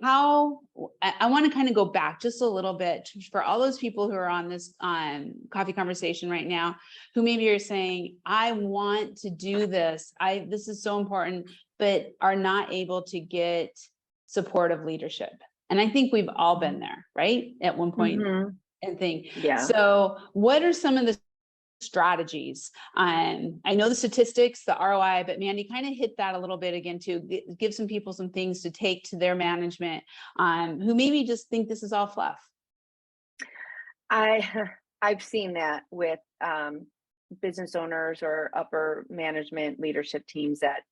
I want to kind of go back just a little bit for all those people who are on this coffee conversation right now, who maybe are saying, I want to do this. This is so important, but are not able to get supportive leadership. And I think we've all been there, right? At one point and think. Yeah. So what are some of the strategies? I know the statistics, the ROI, but Mandy, kind of hit that a little bit again to give some people some things to take to their management who maybe just think this is all fluff. I've seen that with business owners or upper management leadership teams that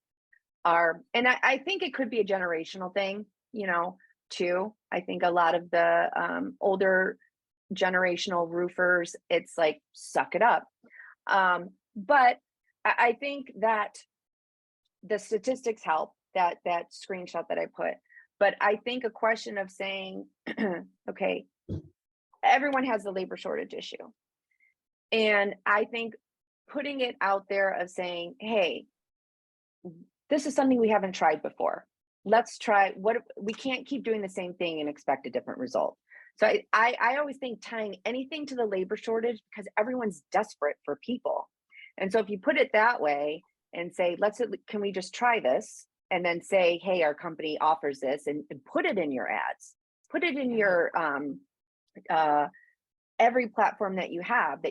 are, and I think it could be a generational thing, too. I think a lot of the older generational roofers, it's like, suck it up. But I think that the statistics help, that screenshot that I put, but I think a question of saying, okay, everyone has the labor shortage issue. And I think putting it out there of saying, hey, this is something we haven't tried before. Let's try we can't keep doing the same thing and expect a different result. So I always think tying anything to the labor shortage, because everyone's desperate for people. And so if you put it that way and say, can we just try this? And then say, hey, our company offers this, and put it in your ads, put it in your every platform that you have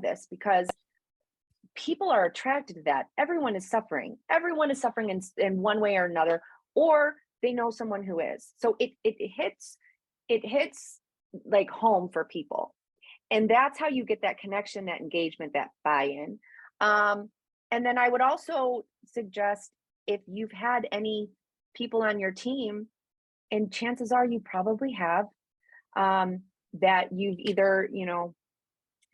this, because people are attracted to that. Everyone is suffering in one way or another, or they know someone who is. So it hits like home for people. And that's how you get that connection, that engagement, that buy-in. And then I would also suggest, if you've had any people on your team, and chances are you probably have, that you've either,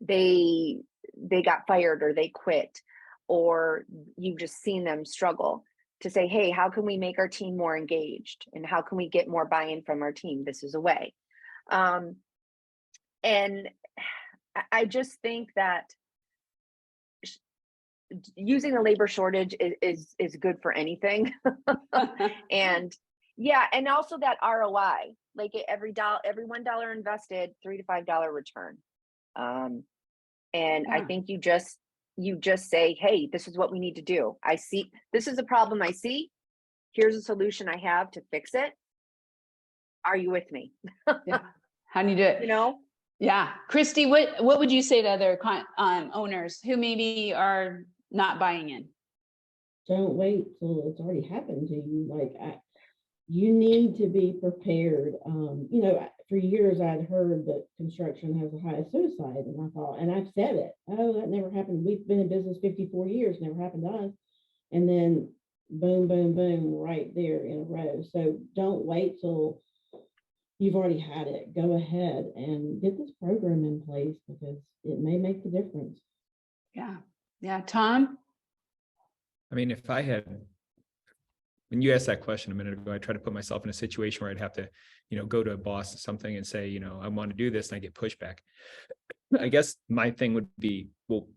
they got fired or they quit, or you've just seen them struggle, to say, hey, how can we make our team more engaged? And how can we get more buy-in from our team? This is a way. And I just think that using the labor shortage is good for anything. And yeah, and also that ROI, like every $1 invested, $3 to $5 return. And I think you just say, hey, this is what we need to do. I see, this is a problem I see. Here's a solution I have to fix it. Are you with me? Yeah. How do you do it? Yeah. Christy, what would you say to other owners who maybe are not buying in? Don't wait till it's already happened to you. Like, you need to be prepared. For years I'd heard that construction has the highest suicide, and I thought, and I've said it, oh, that never happened. We've been in business 54 years, never happened to us. And then boom, boom, boom, right there in a row. So don't wait till you've already had it. Go ahead and get this program in place, because it may make the difference. Yeah. Yeah. Tom? I mean, when you asked that question a minute ago, I tried to put myself in a situation where I'd have to, go to a boss or something and say, I want to do this, and I get pushback. I guess my thing would be, well,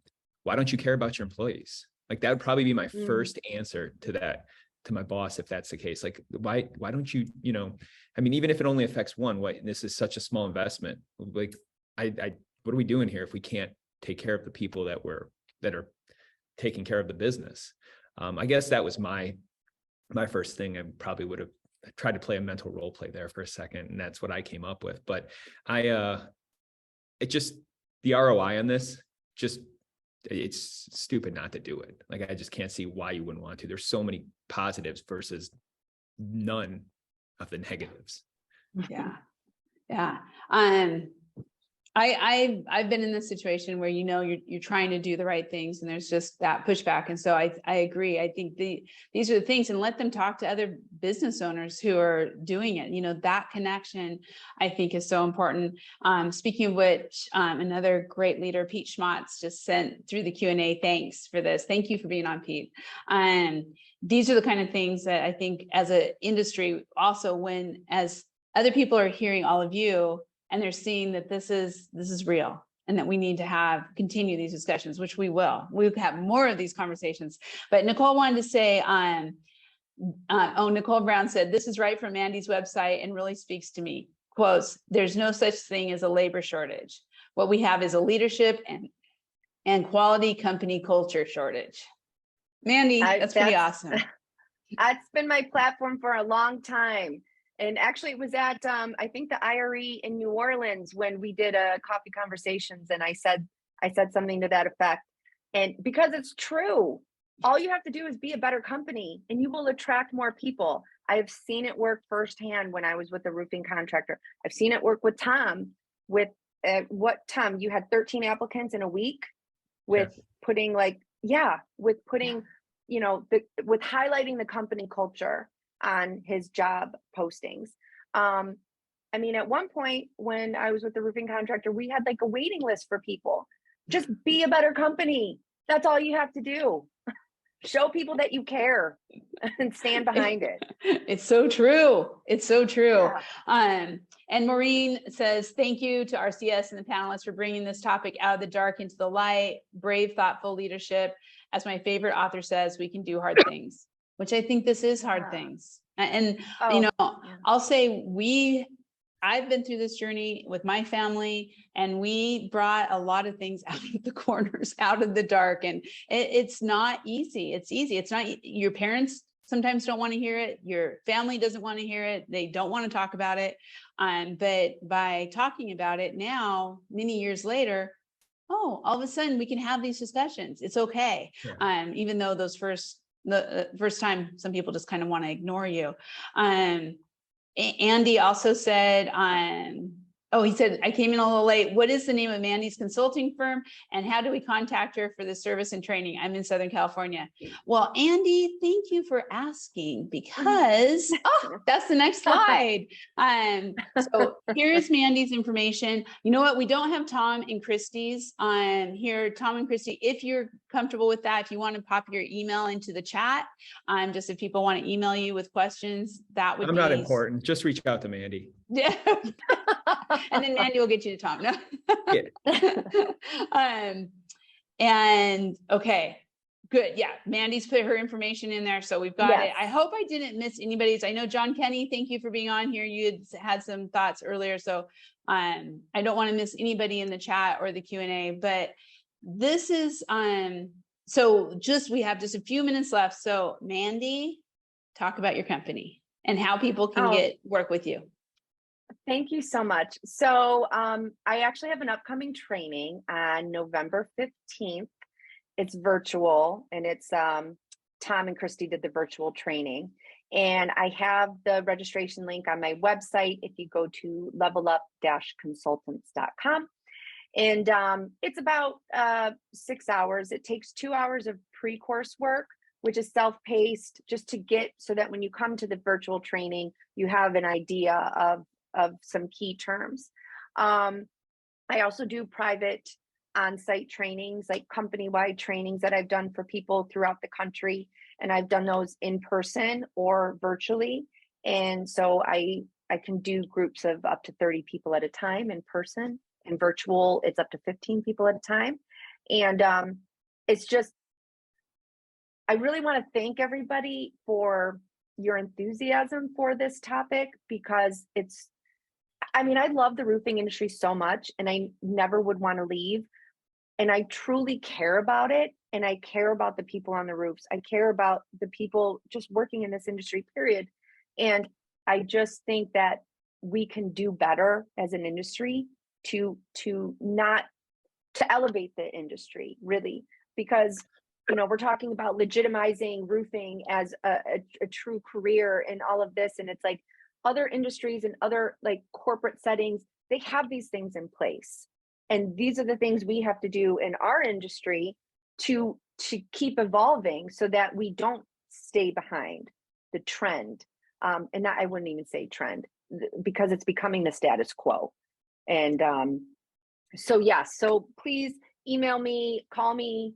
why don't you care about your employees? Like, that would probably be my first answer to that, to my boss, if that's the case. Like, why don't you, even if it only affects one, this is such a small investment. Like, what are we doing here if we can't take care of the people that are taking care of the business? I guess that was my first thing. I probably would have tried to play a mental role play there for a second, and that's what I came up with. But the ROI on this, it's stupid not to do it. Like, I just can't see why you wouldn't want to. There's so many positives versus none of the negatives. Yeah. Yeah. I've been in this situation where, you're trying to do the right things, and there's just that pushback. And so I agree. I think these are the things, and let them talk to other business owners who are doing it. That connection, I think, is so important. Speaking of which, another great leader, Pete Schmatz, just sent through the Q&A. Thanks for this. Thank you for being on, Pete. These are the kind of things that I think, as an industry, also, as other people are hearing all of you, and they're seeing that this is real, and that we need to continue these discussions, which we will. We'll have more of these conversations. But Nicole wanted to say, Nicole Brown said, this is right from Mandy's website and really speaks to me. Quotes, there's no such thing as a labor shortage. What we have is a leadership and quality company culture shortage. Mandy, that's pretty awesome. That's been my platform for a long time. And actually, it was at, I think, the IRE in New Orleans, when we did a coffee conversations, and I said something to that effect. And because it's true, all you have to do is be a better company, and you will attract more people. I have seen it work firsthand when I was with a roofing contractor. I've seen it work with Tom. With Tom, you had 13 applicants in a week, with putting with highlighting the company culture on his job postings. At one point, when I was with the roofing contractor, we had like a waiting list for people. Just be a better company. That's all you have to do. Show people that you care and stand behind it. It's so true. It's so true. Yeah. And Maureen says, thank you to RCS and the panelists for bringing this topic out of the dark into the light. Brave, thoughtful leadership. As my favorite author says, we can do hard things. Which I think this is hard things. And, I'll say I've been through this journey with my family, and we brought a lot of things out of the corners, out of the dark. And it's not easy. It's easy. It's not, your parents sometimes don't want to hear it. Your family doesn't want to hear it. They don't want to talk about it. But by talking about it now, many years later, oh, all of a sudden we can have these discussions. It's okay. Yeah. Even though the first time, some people just kind of want to ignore you. Andy also said, oh, he said, I came in a little late. What is the name of Mandy's consulting firm and how do we contact her for the service and training? I'm in Southern California. Well, Andy, thank you for asking because, oh, that's the next slide. So here's Mandy's information. You know what? We don't have Tom and Christy's here. Tom and Christy, if you're comfortable with that, if you want to pop your email into the chat, just if people want to email you with questions, that would be. I'm not important. Just reach out to Mandy. Yeah. And then Mandy will get you to Tom. No. Yeah. And okay, good. Yeah. Mandy's put her information in there. So we've got it. I hope I didn't miss anybody's. I know John Kenny, thank you for being on here. You had some thoughts earlier. So I don't want to miss anybody in the chat or the Q&A, but this is, so we have just a few minutes left. So Mandy, talk about your company and how people can work with you. Thank you so much. So I actually have an upcoming training on November 15th. It's virtual and it's Tom and Christy did the virtual training. And I have the registration link on my website if you go to levelup-consultants.com. And it's about 6 hours. It takes 2 hours of pre-course work, which is self-paced, just to get so that when you come to the virtual training, you have an idea of some key terms. I also do private on-site trainings, like company-wide trainings that I've done for people throughout the country. And I've done those in person or virtually. And so I can do groups of up to 30 people at a time in person, and virtual, it's up to 15 people at a time. And it's just, I really want to thank everybody for your enthusiasm for this topic, because I love the roofing industry so much and I never would want to leave. And I truly care about it. And I care about the people on the roofs. I care about the people just working in this industry, period. And I just think that we can do better as an industry to elevate the industry, really, because we're talking about legitimizing roofing as a true career and all of this. And it's like other industries and other like corporate settings, they have these things in place. And these are the things we have to do in our industry to keep evolving so that we don't stay behind the trend. And that, I wouldn't even say trend, because it's becoming the status quo. And so please email me, call me,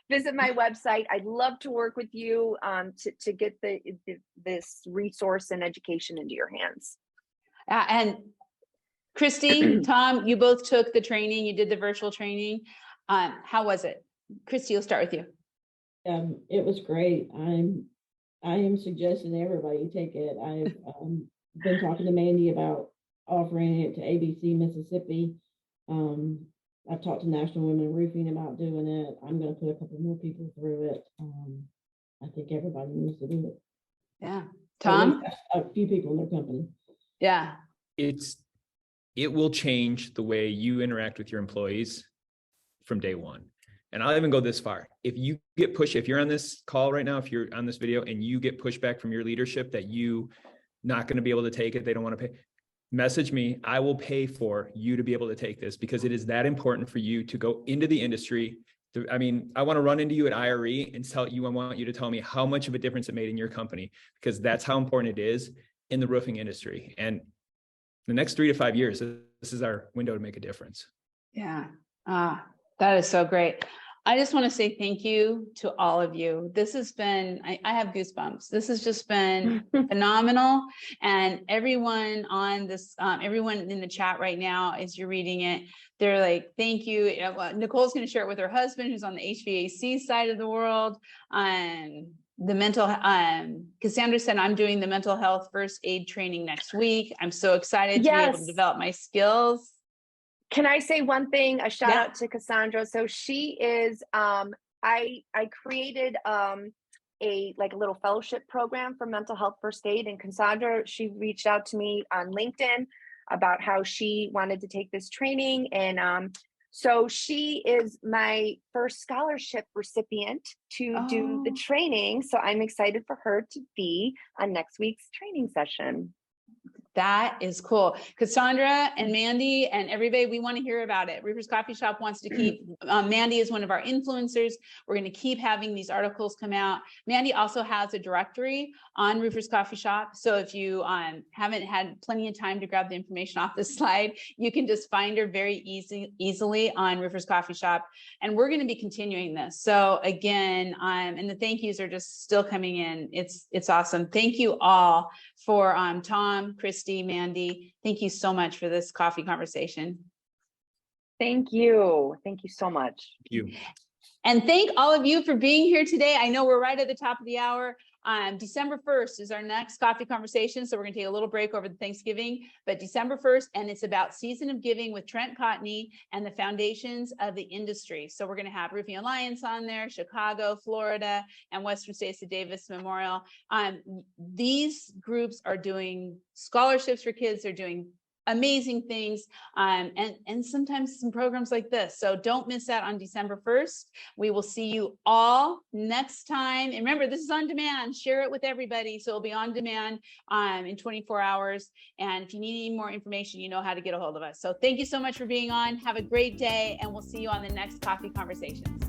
visit my website. I'd love to work with you to get this resource and education into your hands. And Christy, Tom, you both took the training. You did the virtual training. How was it? Christy, we'll start with you. It was great. I am suggesting everybody take it. I've been talking to Mandy about offering it to ABC Mississippi. I've talked to National Women in Roofing about doing it. I'm going to put a couple more people through it. I think everybody needs to do it. Yeah. Tom? A few people in their company. Yeah. It will change the way you interact with your employees from day one. And I'll even go this far. If you get if you're on this call right now, if you're on this video and you get pushback from your leadership that you not going to be able to take it, they don't want to pay, message me. I will pay for you to be able to take this, because it is that important for you to go into the industry. I want to run into you at IRE and I want you to tell me how much of a difference it made in your company, because that's how important it is in the roofing industry. And the next 3 to 5 years, this is our window to make a difference. Yeah. That is so great. I just want to say thank you to all of you. This has been, I have goosebumps. This has just been phenomenal. And everyone on this, everyone in the chat right now, as you're reading it, they're like, thank you. Nicole's going to share it with her husband, who's on the HVAC side of the world. The mental, Cassandra said, I'm doing the mental health first aid training next week. I'm so excited to be able to develop my skills. Can I say one thing? A shout out to Cassandra. So she is, I created a little fellowship program for mental health first aid. And Cassandra, she reached out to me on LinkedIn about how she wanted to take this training. And so she is my first scholarship recipient to do the training. So I'm excited for her to be on next week's training session. That is cool. Cassandra and Mandy and everybody, we want to hear about it. Rufus Coffee Shop wants to keep, Mandy is one of our influencers. We're going to keep having these articles come out. Mandy also has a directory on Rufus Coffee Shop. So if you haven't had plenty of time to grab the information off this slide, you can just find her very easily on Rufus Coffee Shop. And we're going to be continuing this. So again, and the thank yous are just still coming in. It's awesome. Thank you all for Tom, Christy, Mandy, thank you so much for this coffee conversation. Thank you. Thank you so much. Thank you. And thank all of you for being here today. I know we're right at the top of the hour. December 1st is our next coffee conversation. So we're going to take a little break over the Thanksgiving, but December 1st, and it's about Season of Giving with Trent Cotney and the foundations of the industry. So we're going to have Roofing Alliance on there, Chicago, Florida, and Western States of Davis Memorial. These groups are doing scholarships for kids. They're doing amazing things, and sometimes some programs like this. So don't miss out on December 1st. We will see you all next time. And remember, this is on demand. Share it with everybody. So it'll be on demand in 24 hours. And if you need any more information, you know how to get a hold of us. So thank you so much for being on. Have a great day, and we'll see you on the next Coffee Conversations.